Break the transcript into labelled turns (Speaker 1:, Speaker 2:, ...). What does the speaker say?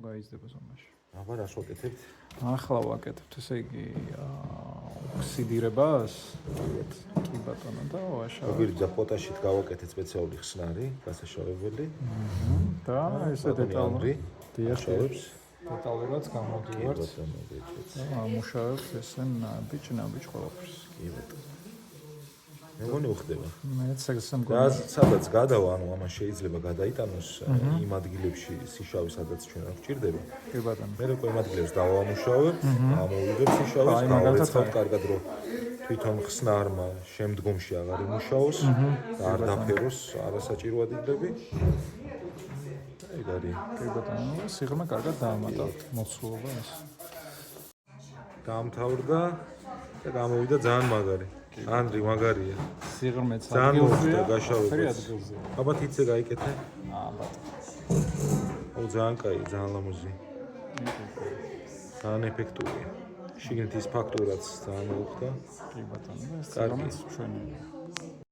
Speaker 1: გაიზრდება ზომაში.
Speaker 2: აბა რას ვაკეთებთ?
Speaker 1: ახლა ვაკეთებთ, ესე იგი, ოქსიდირებას. კი ბატონო და ვაშავებთ.
Speaker 2: ვირჯა პოტაშით გავაკეთეთ სპეციალური ხსნარი, გასაშავებელი.
Speaker 1: და ესე დეტალური
Speaker 2: დიახშავებს.
Speaker 1: დეტალურად გამოდივართ.
Speaker 2: კი ბატონო, გეჩვენეთ.
Speaker 1: ამუშავებთ ესე ნაბიჯ ყველაფერს.
Speaker 2: კი ბატონო. მეგონი უხდება.
Speaker 1: მეც ეგრე მგონია.
Speaker 2: სადაც გადავა, ანუ ამას შეიძლება გადაიტანოს იმ ადგილებში სიშავი, სადაც ჩვენ არ გვჭირდება.
Speaker 1: კი ბატონო.
Speaker 2: მე უკვე იმ ადგილებს დავამუშავებ, ამოვიღებ სიშავის, გავაცხავ კარგად, რომ თვითონ ხსნარმა შემდგომში აღარ იმუშაოს და არ დაფეროს არასაჭირო ადგილები. ეგ არის.
Speaker 1: კი ბატონო, სიღრმე კარგად დაამატავთ მოცულობა ეს.
Speaker 2: დაამთავრდა და გამოვიდა ძალიან მაგარი. ანდრი მაგარია.
Speaker 1: სიღრმეც
Speaker 2: ძალიან მოხდა გაშავებას.
Speaker 1: ფერი ადგილზეა.
Speaker 2: აბა თითზე გაიკეთე.
Speaker 1: ბატონო.
Speaker 2: აუ ძალიან კაი, ძალიან ლამაზი. ძალიან ეფექტურია. შიგნით ის ფაქტურაც ძალიან მოხდა.
Speaker 1: კი ბატონო, ეს სიღრმეც ჩვენი.